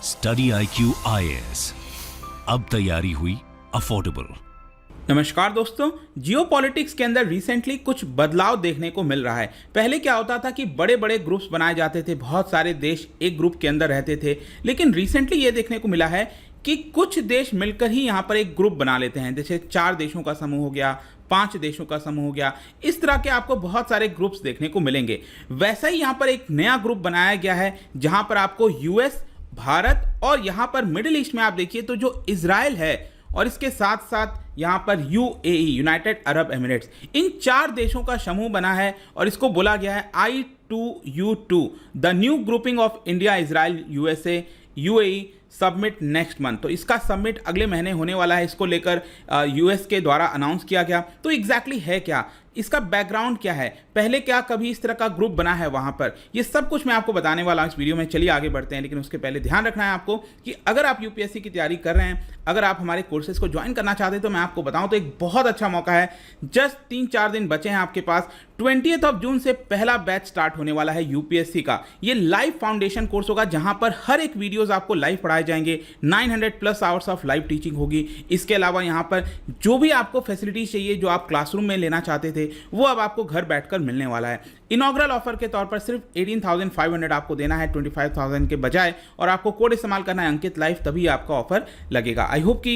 Study IQ IAS, अब तैयारी हुई अफोर्डेबल। नमस्कार दोस्तों, जियोपॉलिटिक्स के अंदर रिसेंटली कुछ बदलाव देखने को मिल रहा है। पहले क्या होता था कि बड़े बड़े ग्रुप्स बनाए जाते थे, बहुत सारे देश एक ग्रुप के अंदर रहते थे, लेकिन रिसेंटली ये देखने को मिला है कि कुछ देश मिलकर ही यहाँ पर एक ग्रुप बना लेते हैं। जैसे 4 देशों का समूह हो गया, 5 देशों का समूह हो गया, इस तरह के आपको बहुत सारे ग्रुप्स देखने को मिलेंगे। वैसा ही यहाँ पर एक नया ग्रुप बनाया गया है जहाँ पर आपको यूएस, भारत और यहाँ पर मिडिल ईस्ट में आप देखिए तो जो इजराइल है और इसके साथ साथ यहाँ पर UAE, यूनाइटेड अरब एमिरेट्स, इन 4 देशों का समूह बना है और इसको बोला गया है I2U2, the new grouping of India, Israel, USA, UAE submit next month. तो इसका सबमिट अगले महीने होने वाला है। इसको लेकर US के द्वारा अनाउंस किया गया। तो एग्जैक्टली है क्या, इसका बैकग्राउंड क्या है, पहले क्या कभी इस तरह का ग्रुप बना है वहां पर, ये सब कुछ मैं आपको बताने वाला हूं इस वीडियो में। चलिए आगे बढ़ते हैं, लेकिन उसके पहले ध्यान रखना है आपको कि अगर आप UPSC की तैयारी कर रहे हैं, अगर आप हमारे कोर्सेज को ज्वाइन करना चाहते हैं, तो मैं आपको बताऊं तो एक बहुत अच्छा मौका है। जस्ट 3-4 दिन बचे हैं आपके पास। 20 जून से पहला बैच स्टार्ट होने वाला है UPSC का। ये लाइव फाउंडेशन कोर्स होगा जहां पर हर एक वीडियोस आपको लाइव पढ़ाए जाएंगे। 900+ आवर्स ऑफ लाइव टीचिंग होगी। इसके अलावा यहां पर जो भी आपको फैसिलिटीज चाहिए जो आप क्लासरूम में लेना चाहते थे, वो अब आपको घर बैठकर मिलने वाला है। इनॉग्रल ऑफर के तौर पर सिर्फ 18,500 आपको देना है 25,000 के बजाय, और आपको कोड इस्तेमाल करना है अंकित लाइव, तभी आपका ऑफर लगेगा। आई होप कि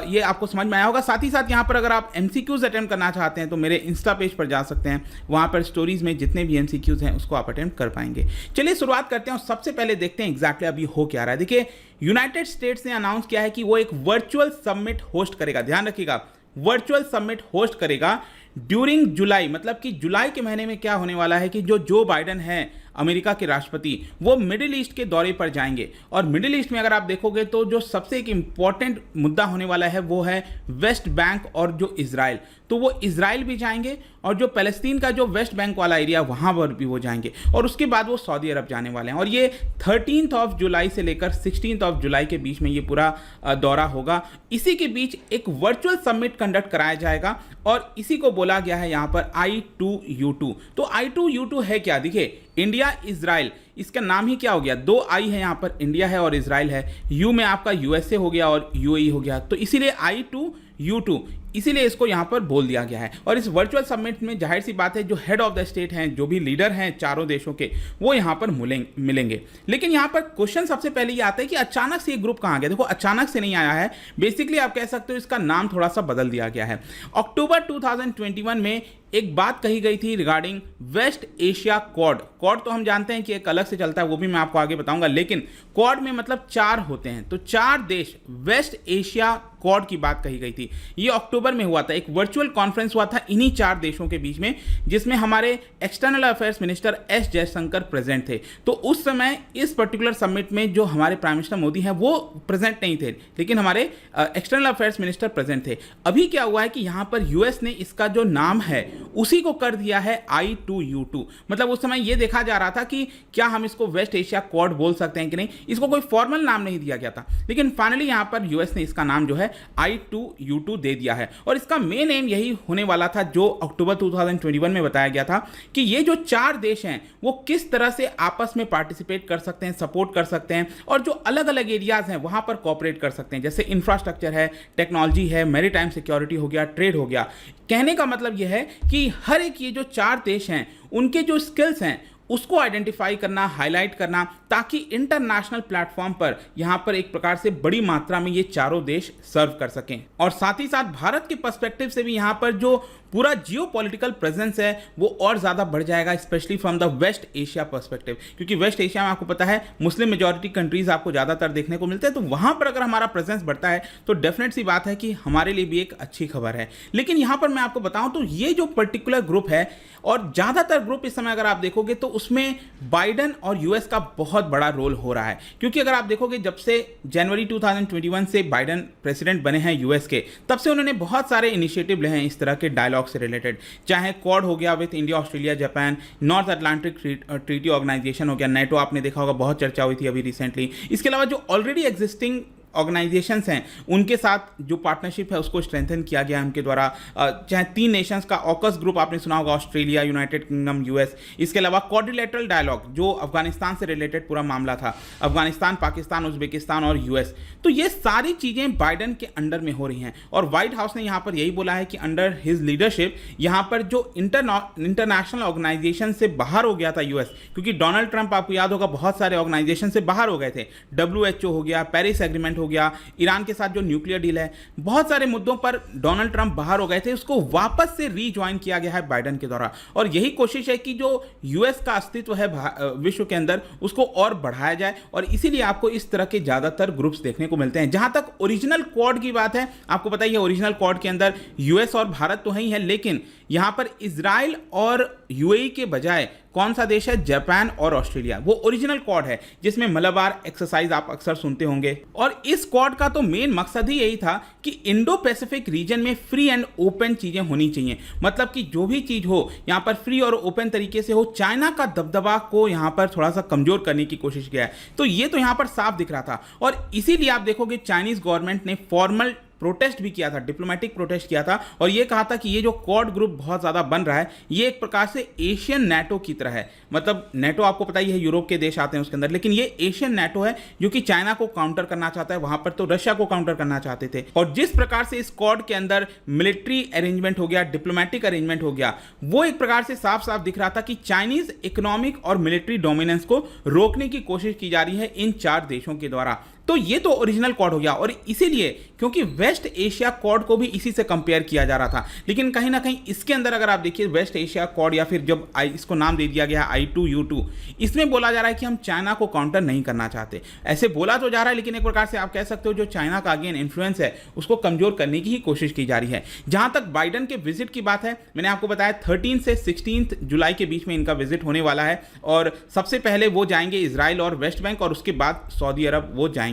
ये आपको समझ में आया होगा। साथ ही साथ यहाँ पर अगर आप MCQs अटेम्प्ट करना चाहते हैं तो मेरे इंस्टा पेज पर जा सकते हैं, वहाँ पर स्टोरीज में जितने भी MCQs हैं उसको आप अटेम्प्ट कर पाएंगे। चलिए शुरुआत करते हैं और सबसे पहले देखते हैं एग्जैक्टली अभी हो क्या रहा है। देखिए, यूनाइटेड स्टेट्स ने अनाउंस किया है कि वो एक वर्चुअल समिट होस्ट करेगा। ध्यान रखिएगा, वर्चुअल समिट होस्ट करेगा ड्यूरिंग जुलाई। मतलब कि जुलाई के महीने में क्या होने वाला है कि जो बाइडेन है अमेरिका के राष्ट्रपति, वो मिडिल ईस्ट के दौरे पर जाएंगे। और मिडिल ईस्ट में अगर आप देखोगे तो जो सबसे एक इंपॉर्टेंट मुद्दा होने वाला है वो है वेस्ट बैंक और जो इजराइल। तो वो इजराइल भी जाएंगे और जो पैलेस्तीन का जो वेस्ट बैंक वाला एरिया वहां पर भी वो जाएंगे, और उसके बाद वो सऊदी अरब जाने वाले हैं। और ये 13 जुलाई से लेकर 16 जुलाई के बीच में ये पूरा दौरा होगा। इसी के बीच एक वर्चुअल समिट कंडक्ट कराया जाएगा और इसी को बोला गया है यहाँ पर I2U2। तो I2U2 है क्या? देखिए, इंडिया इजराइल, इसका नाम ही क्या हो गया, 2 I है यहाँ पर, इंडिया है और इजराइल है। U में आपका USA हो गया और UAE हो गया, तो इसीलिए I2U2, इसीलिए इसको यहाँ पर बोल दिया गया है। और इस वर्चुअल समिट में जाहिर सी बात है जो हेड ऑफ द स्टेट हैं, जो भी लीडर हैं चारों देशों के, वो यहाँ पर मिलेंगे। लेकिन यहाँ पर क्वेश्चन सबसे पहले ये आता है कि अचानक से ये ग्रुप कहाँ गया। देखो, अचानक से नहीं आया है, बेसिकली आप कह सकते हो इसका नाम थोड़ा सा बदल दिया गया है। अक्टूबर 2021 में एक बात कही गई थी regarding West Asia Quad. Quad तो हम जानते हैं कि एक अलग से चलता है, वो भी मैं आपको आगे बताऊंगा, लेकिन क्वाड में मतलब 4 होते हैं, तो 4 देश, वेस्ट एशिया क्वाड की बात कही गई थी। ये अक्टूबर में हुआ था, एक वर्चुअल कॉन्फ्रेंस हुआ था इन्हीं 4 देशों के बीच में, जिसमें हमारे external affairs minister S Jaishankar present थे। तो उस समय इस पर्टिकुलर समिट में जो हमारे प्राइम मिनिस्टर मोदी हैं वो प्रेजेंट नहीं थे, लेकिन हमारे एक्सटर्नल अफेयर्स मिनिस्टर प्रेजेंट थे। अभी क्या हुआ है कि यहाँ पर US ने इसका जो नाम है उसी को कर दिया है I2U2। मतलब उस समय ये देखा जा रहा था कि क्या हम इसको वेस्ट एशिया क्वाड बोल सकते हैं कि नहीं, इसको कोई फॉर्मल नाम नहीं दिया गया था, लेकिन फाइनली यहाँ पर US ने इसका नाम जो है I2U2 दे दिया है। और इसका मेन एम यही होने वाला था जो अक्टूबर 2021 में बताया गया था कि ये जो 4 देश हैं वो किस तरह से आपस में पार्टिसिपेट कर सकते हैं, सपोर्ट कर सकते हैं, और जो अलग अलग एरियाज हैं वहां पर कॉपरेट कर सकते हैं। जैसे इंफ्रास्ट्रक्चर है, टेक्नोलॉजी है, मैरीटाइम सिक्योरिटी हो गया, ट्रेड हो गया। कहने का मतलब यह है कि हर एक ये जो 4 देश हैं उनके जो स्किल्स हैं उसको आइडेंटिफाई करना, हाईलाइट करना, ताकि इंटरनेशनल प्लेटफॉर्म पर यहां पर एक प्रकार से बड़ी मात्रा में ये चारों देश सर्व कर सकें। और साथ ही साथ भारत के पर्सपेक्टिव से भी यहां पर जो पूरा जियोपॉलिटिकल प्रेजेंस है वो और ज़्यादा बढ़ जाएगा, especially from the West Asia perspective, क्योंकि वेस्ट एशिया में आपको पता है मुस्लिम मेजॉरिटी कंट्रीज आपको ज़्यादातर देखने को मिलते हैं। तो वहाँ पर अगर हमारा प्रेजेंस बढ़ता है तो डेफिनेट सी बात है कि हमारे लिए भी एक अच्छी खबर है। लेकिन यहाँ पर मैं आपको बताऊँ तो ये जो पर्टिकुलर ग्रुप है, और ज़्यादातर ग्रुप इस समय अगर आप देखोगे तो उसमें बाइडेन और US का बहुत बड़ा रोल हो रहा है। क्योंकि अगर आप देखोगे जब से जनवरी 2021 से बाइडेन प्रेसिडेंट बने हैं US के, तब से उन्होंने बहुत सारे इनिशिएटिव ले हैं इस तरह के डायलॉग से रिलेटेड, चाहे क्वाड हो गया with India, Australia, Japan, North Atlantic Treaty Organization हो गया, NATO आपने देखा होगा बहुत चर्चा हुई थी अभी रिसेंटली। इसके अलावा जो ऑलरेडी एग्जिस्टिंग ऑर्गेनाइजेशंस हैं उनके साथ जो पार्टनरशिप है उसको स्ट्रेंथन किया गया है उनके द्वारा। चाहे 3 नेशंस का ऑकस ग्रुप आपने सुना होगा, ऑस्ट्रेलिया, यूनाइटेड किंगडम, यूएस। इसके अलावा क्वाड्रिलेटरल डायलॉग जो अफगानिस्तान से रिलेटेड पूरा मामला था, अफगानिस्तान, पाकिस्तान, उज्बेकिस्तान और यूएस। तो ये सारी चीजें बाइडेन के अंडर में हो रही हैं और व्हाइट हाउस ने यहां पर यही बोला है कि अंडर हिज लीडरशिप यहां पर जो इंटरनेशनल ऑर्गेनाइजेशन से बाहर हो गया था यूएस, क्योंकि डोनाल्ड ट्रंप आपको याद होगा बहुत सारे ऑर्गेनाइजेशन से बाहर हो गए थे। WHO हो गया, पेरिस एग्रीमेंट हो गया, ईरान के साथ जो न्यूक्लियर डील है, बहुत सारे मुद्दों पर डोनाल्ड ट्रंप बाहर हो गए थे, उसको वापस से रीज्वाइन किया गया है बाइडेन के द्वारा। और यही कोशिश है कि जो यूएस का अस्तित्व है विश्व के अंदर उसको और बढ़ाया जाए और इसीलिए आपको इस तरह के ज्यादातर ग्रुप्स देखने को मिलते हैं। जहां तक ओरिजिनल क्वाड की बात है, आपको पता ही है ओरिजिनल क्वाड के अंदर यूएस और भारत तो ही है, लेकिन यहां पर इजराइल और यूएई के बजाय कौन सा देश है? जापान और ऑस्ट्रेलिया। वो ओरिजिनल क्वाड है जिसमें मलाबार एक्सरसाइज आप अक्सर सुनते होंगे। और इस क्वाड का तो मेन मकसद ही यही था कि इंडो पैसिफिक रीजन में फ्री एंड ओपन चीजें होनी चाहिए, मतलब कि जो भी चीज हो यहां पर फ्री और ओपन तरीके से हो। चाइना का दबदबा को यहां पर थोड़ा सा कमजोर करने की कोशिश किया है, तो ये तो यहां पर साफ दिख रहा था। और इसीलिए आप देखोगे चाइनीज गवर्नमेंट ने फॉर्मल प्रोटेस्ट भी किया था, डिप्लोमेटिक प्रोटेस्ट किया था और यह कहा था कि ये जो क्वाड ग्रुप बहुत ज्यादा बन रहा है ये एक प्रकार से एशियन नेटो की तरह है। मतलब नेटो आपको पता ही है यूरोप के देश आते हैं उसके अंदर, लेकिन ये एशियन नेटो है जो कि चाइना को काउंटर करना चाहता है। वहां पर तो रशिया को काउंटर करना चाहते थे। और जिस प्रकार से इस क्वाड के अंदर मिलिट्री अरेंजमेंट हो गया, डिप्लोमेटिक अरेंजमेंट हो गया, वो एक प्रकार से साफ साफ दिख रहा था कि चाइनीज इकोनॉमिक और मिलिट्री डोमिनेंस को रोकने की कोशिश की जा रही है इन 4 देशों के द्वारा। तो ये तो ओरिजिनल क्वाड हो गया और इसीलिए क्योंकि वेस्ट एशिया क्वाड को भी इसी से कंपेयर किया जा रहा था, लेकिन कहीं ना कहीं इसके अंदर अगर आप देखिए वेस्ट एशिया क्वाड या फिर जब इसको नाम दे दिया गया I2U2, इसमें बोला जा रहा है कि हम चाइना को काउंटर नहीं करना चाहते। ऐसे बोला तो जा रहा है, लेकिन एक प्रकार से आप कह सकते हो जो चाइना का अगेन इन्फ्लुएंस है उसको कमजोर करने की ही कोशिश की जा रही है। जहां तक बाइडेन के विजिट की बात है, मैंने आपको बताया 13 से 16 जुलाई के बीच में इनका विजिट होने वाला है और सबसे पहले वो जाएंगे इजराइल और वेस्ट बैंक और उसके बाद सऊदी अरब वो जाएंगे।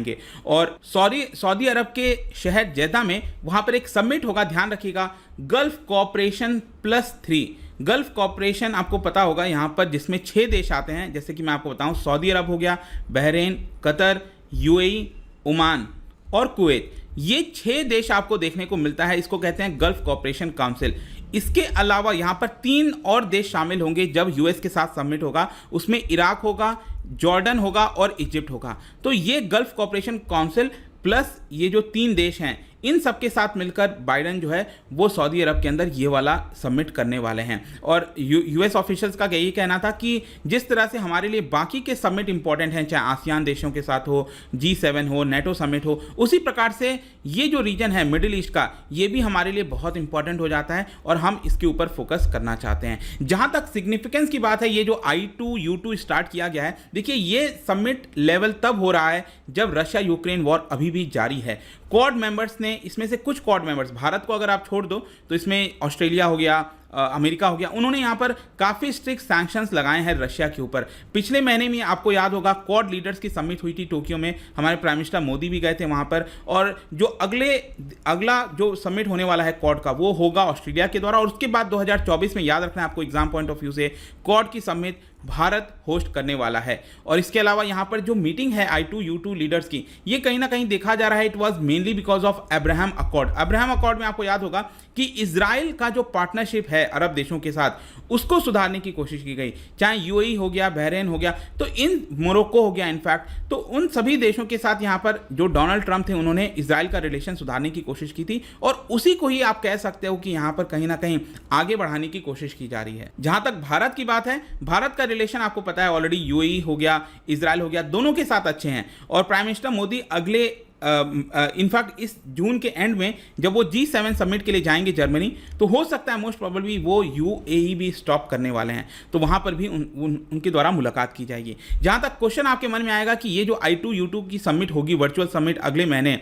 और सऊदी अरब के शहर जेदा में वहां पर एक समिट होगा, ध्यान रखिएगा, गल्फ कोऑपरेशन +3। गल्फ कोऑपरेशन आपको पता होगा यहां पर जिसमें 6 देश आते हैं, जैसे कि मैं आपको बताऊं सऊदी अरब हो गया, बहरीन, कतर, यूएई, ओमान और कुवैत। ये 6 देश आपको देखने को मिलता है, इसको कहते हैं गल्फ कोऑपरेशन काउंसिल। इसके अलावा यहां पर 3 और देश शामिल होंगे जब यूएस के साथ समिट होगा, उसमें इराक होगा, जॉर्डन होगा और इजिप्ट होगा। तो ये गल्फ कोऑपरेशन काउंसिल प्लस ये जो 3 देश हैं इन सब के साथ मिलकर बाइडेन जो है वो सऊदी अरब के अंदर ये वाला समिट करने वाले हैं। और यूएस ऑफिशियल्स का यही कहना था कि जिस तरह से हमारे लिए बाकी के समिट इंपॉर्टेंट हैं, चाहे आसियान देशों के साथ हो, G7 हो, नेटो समिट हो, उसी प्रकार से ये जो रीजन है मिडिल ईस्ट का ये भी हमारे लिए बहुत इंपॉर्टेंट हो जाता है और हम इसके ऊपर फोकस करना चाहते हैं। जहां तक सिग्निफिकेंस की बात है, ये जो I2U2 स्टार्ट किया गया है, देखिए ये समिट लेवल तब हो रहा है जब रशिया यूक्रेन वॉर अभी भी जारी है। क्वाड मेंबर्स ने, इसमें से कुछ क्वाड मेंबर्स, भारत को अगर आप छोड़ दो तो इसमें ऑस्ट्रेलिया हो गया, अमेरिका हो गया, उन्होंने यहाँ पर काफ़ी स्ट्रिक्ट सैंक्शंस लगाए हैं रशिया के ऊपर। पिछले महीने में आपको याद होगा क्वाड लीडर्स की समिट हुई थी टोक्यो में, हमारे प्राइम मिनिस्टर मोदी भी गए थे वहाँ पर। और जो अगला जो समिट होने वाला है क्वाड का वो होगा ऑस्ट्रेलिया के द्वारा और उसके बाद 2024 में, याद रखना है आपको एग्जाम पॉइंट ऑफ व्यू से, क्वाड की समिट भारत होस्ट करने वाला है। और इसके अलावा यहाँ पर जो मीटिंग है I2U2 लीडर्स की, ये कहीं ना कहीं देखा जा रहा है it was mainly because of Abraham accord. Abraham accord में आपको याद होगा कि इजराइल का जो पार्टनरशिप है अरब देशों के साथ उसको सुधारने की कोशिश की गई, चाहे यूएई हो गया, बहरीन हो गया, तो इन मोरक्को हो गया इनफैक्ट, तो उन सभी देशों के साथ यहाँ पर जो डोनाल्ड ट्रंप थे उन्होंने इजराइल का रिलेशन सुधारने की कोशिश की थी और उसी को ही आप कह सकते हो कि यहाँ पर कहीं ना कहीं आगे बढ़ाने की कोशिश की जा रही है। जहां तक भारत की बात है, भारत का रिलेशन आपको पता है ऑलरेडी यूएई हो गया, इजराइल हो गया, दोनों के साथ अच्छे हैं। और प्राइम मिनिस्टर मोदी अगले इनफैक्ट इस जून के एंड में जब वो G7 समिट के लिए जाएंगे जर्मनी, तो हो सकता है मोस्ट प्रोबेबली वो यूएई भी स्टॉप करने वाले हैं, तो वहां पर भी उनके द्वारा मुलाकात की जाएगी। जहां तक क्वेश्चन आपके मन में आएगा कि ये जो I2U2 की समिट होगी, वर्चुअल समिट अगले महीने,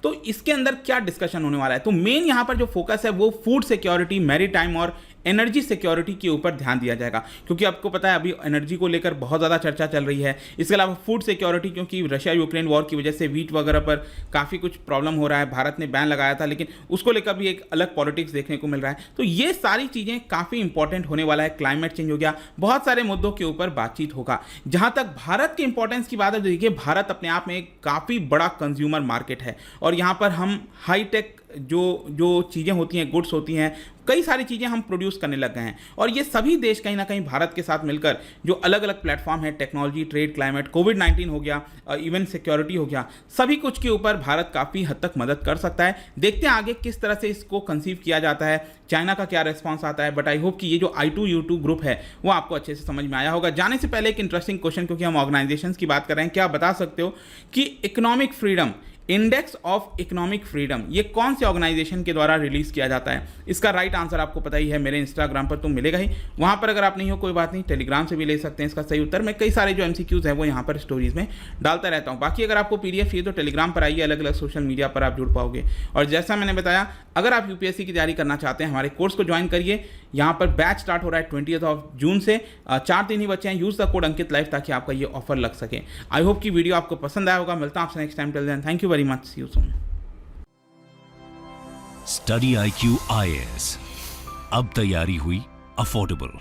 तो इसके अंदर क्या डिस्कशन होने वाला है, तो मेन यहां पर जो फोकस है वो फूड सिक्योरिटी, मैरीटाइम और एनर्जी सिक्योरिटी के ऊपर ध्यान दिया जाएगा, क्योंकि आपको पता है अभी एनर्जी को लेकर बहुत ज़्यादा चर्चा चल रही है। इसके अलावा फूड सिक्योरिटी, क्योंकि रशिया यूक्रेन वॉर की वजह से वीट वगैरह पर काफ़ी कुछ प्रॉब्लम हो रहा है, भारत ने बैन लगाया था, लेकिन उसको लेकर भी एक अलग पॉलिटिक्स देखने को मिल रहा है। तो ये सारी चीज़ें काफ़ी इंपॉर्टेंट होने वाला है। क्लाइमेट चेंज हो गया, बहुत सारे मुद्दों के ऊपर बातचीत होगा। जहाँ तक भारत के इंपॉर्टेंस की बात है, देखिए भारत अपने आप में एक काफ़ी बड़ा कंज्यूमर मार्केट है और यहाँ पर हम हाईटेक जो चीज़ें होती हैं, गुड्स होती हैं, कई सारी चीज़ें हम प्रोड्यूस करने लग गए हैं। और ये सभी देश कहीं ना कहीं भारत के साथ मिलकर जो अलग अलग प्लेटफॉर्म है, टेक्नोलॉजी, ट्रेड, क्लाइमेट, कोविड-19 हो गया, इवन सिक्योरिटी हो गया, सभी कुछ के ऊपर भारत काफ़ी हद तक मदद कर सकता है। देखते हैं आगे किस तरह से इसको कंसीव किया जाता है, चाइना का क्या रिस्पॉन्स आता है। बट आई होप कि ये जो I2U2 ग्रुप है वो आपको अच्छे से समझ में आया होगा। जाने से पहले एक इंटरेस्टिंग क्वेश्चन, क्योंकि हम ऑर्गेनाइजेशंस की बात कर रहे हैं, क्या आप बता सकते हो कि economic freedom, index of economic freedom, ये कौन से ऑर्गेनाइजेशन के द्वारा रिलीज किया जाता है? इसका राइट आंसर आपको पता ही है, मेरे इंस्टाग्राम पर तो मिलेगा ही। वहां पर अगर आप नहीं हो कोई बात नहीं, टेलीग्राम से भी ले सकते हैं इसका सही उत्तर। मैं कई सारे जो MCQs हैं वो यहाँ पर स्टोरीज में डालता रहता हूँ। बाकी अगर आपको PDF चाहिए तो टेलीग्राम पर आइए, अलग अलग सोशल मीडिया पर आप जुड़ पाओगे। और जैसा मैंने बताया, अगर आप UPSC की तैयारी करना चाहते हैं, हमारे कोर्स को ज्वाइन करिए। यहाँ पर बैच स्टार्ट हो रहा है 20 जून से। 4 दिन ही बचे हैं। Use the code Ankit live ताकि आपका ये ऑफर लग सके। आई होप कि वीडियो आपको पसंद आया होगा। मिलता हूं आपसे next time. Till then, thank you very much, see you soon. Study IQ IAS, अब तैयारी हुई अफोर्डेबल।